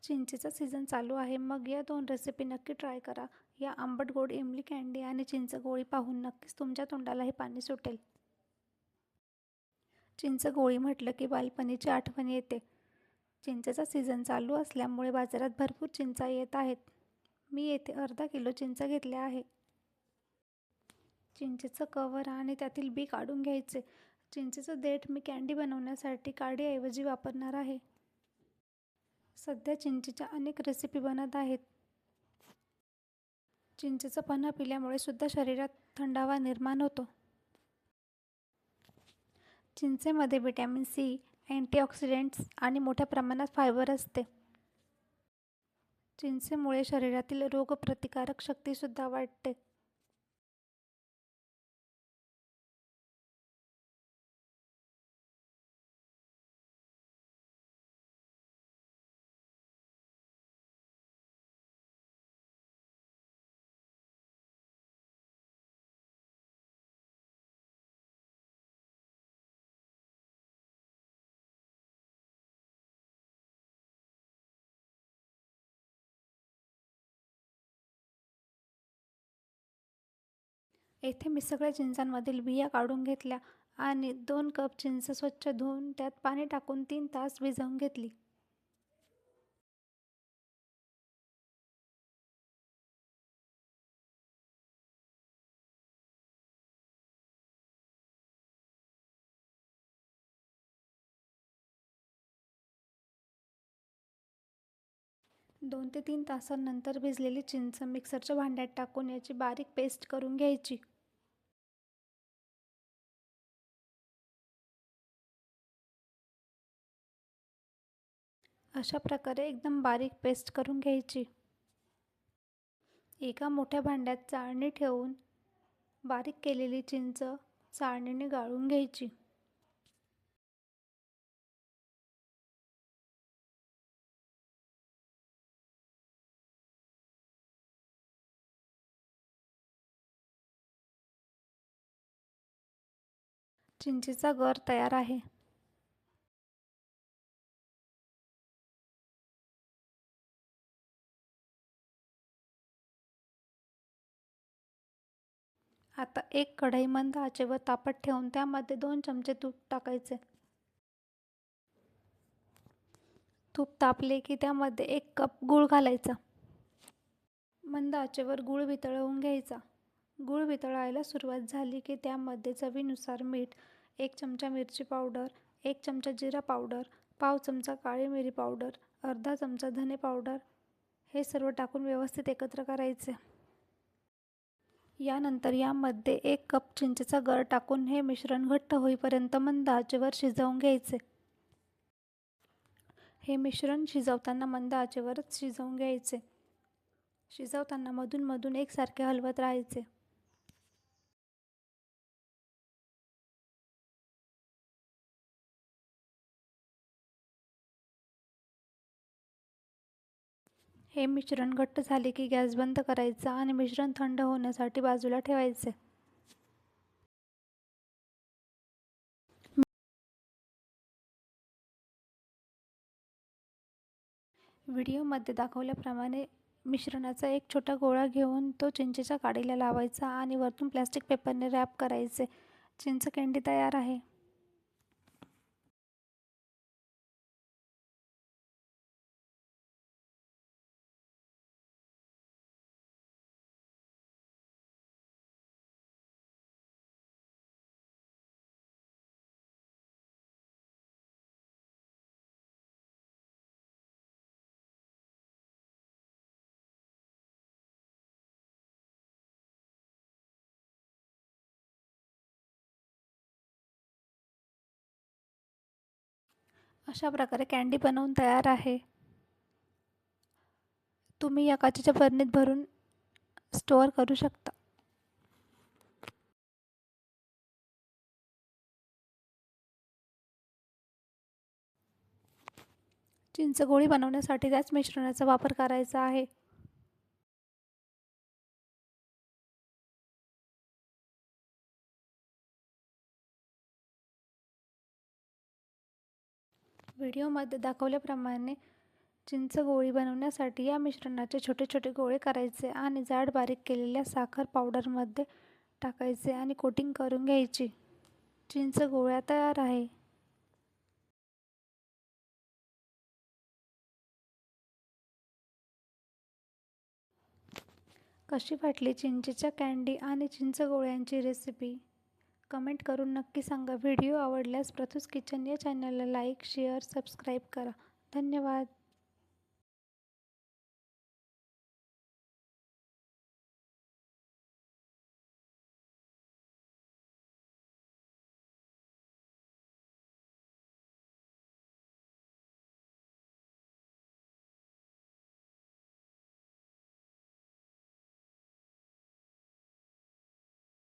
चिंचेचा season चालू आहे, मग या 2 रेसिपी नक्की ट्राय करा. या आंबट गोड इमली कँडी आणि चिंच गोळी पाहून नक्कीच तुमच्या तोंडालाही पाणी सुटेल. चिंच गोळी म्हटलं की बालपणीची आठवण येते. चिंचेचा सीझन चालू असल्यामुळे बाजारात भरपूर चिंचा येत आहेत. मी येथे अर्धा किलो चिंच घेतले आहे. चिंचेचं कव्हर आणि त्यातील बी काढून घ्यायचे. चिंचेचं देठ मी कँडी बनवण्यासाठी काडीऐवजी वापरणार आहे. सध्या चिंचेच्या अनेक रेसिपी बनत आहेत. चिंचेचं पन्ह पिल्यामुळे सुद्धा शरीरात थंडावा निर्माण होतो. चिंचेमध्ये व्हिटॅमिन सी, अँटीऑक्सिडंट्स आणि मोठ्या प्रमाणात फायबर असते. चिंचेमुळे शरीरातील रोगप्रतिकारक शक्तीसुद्धा वाढते. येथे मी सगळ्या चिंचांमधील बिया काढून घेतल्या आणि 2 कप चिंच स्वच्छ धुवून त्यात पाणी टाकून 3 तास भिजवून घेतली. दोन ते 3 तासांनंतर भिजलेली चिंच मिक्सरच्या भांड्यात टाकून याची बारीक पेस्ट करून घ्यायची. अशा प्रकारे एकदम बारीक पेस्ट करून घ्यायची. एका मोठ्या भांड्यात चाळणी ठेवून बारीक केलेली चिंच चाळणीने गाळून घ्यायची. चिंचेचा गर तयार आहे. आता एक कढई मंद आचेवर तापत ठेवून त्यामध्ये 2 चमचे तूप टाकायचे. तूप तापले की त्यामध्ये 1 कप गूळ घालायचा. मंद आचेवर गूळ वितळवून घ्यायचा. गूळ वितळायला सुरुवात झाली की त्यामध्ये चवीनुसार मीठ, 1 चमचा मिरची पावडर, 1 चमचा जिरा पावडर, पाव चमचा काळी मिरी पावडर, अर्धा चमचा धने पावडर हे सर्व टाकून व्यवस्थित एकत्र करायचे. यानंतर यामध्ये 1 कप चिंचेचा गर टाकून हे मिश्रण घट्ट होईपर्यंत मंद आचेवर शिजवून घ्यायचे. हे मिश्रण शिजवताना मंद आचेवरच शिजवून घ्यायचे. शिजवताना मधून मधून एकसारखे हलवत राहायचे. हे मिश्रण घट्ट झाले की गॅस बंद करायचा आणि मिश्रण थंड होण्यासाठी बाजूला ठेवायचे. व्हिडिओमध्ये दाखवल्याप्रमाणे मिश्रणाचा एक छोटा गोळा घेऊन तो चिंचेच्या काडीला लावायचा आणि वरतून प्लॅस्टिक पेपरने रॅप करायचे. चिंच कँडी तयार आहे. अशा प्रकारे कँडी बनवून तयार आहे. तुम्ही या काचेच्या बरणीत भरून स्टोअर करू शकता. चिंच गोळी बनवण्यासाठी त्याच मिश्रणाचा वापर करायचा आहे. व्हिडिओमध्ये दाखवल्याप्रमाणे चिंच गोळी बनवण्यासाठी या मिश्रणाचे छोटे छोटे गोळे करायचे आणि जाड बारीक केलेल्या साखर पावडरमध्ये टाकायचे आणि कोटिंग करून घ्यायची. चिंच गोळ्या तयार आहे. कशी वाटली चिंचेच्या कँडी आणि चिंच गोळ्यांची रेसिपी? कमेंट करून नक्की सांगा. व्हिडिओ आवडल्यास प्रथूस किचन या चॅनलला लाईक, शेअर, सबस्क्राईब करा. धन्यवाद.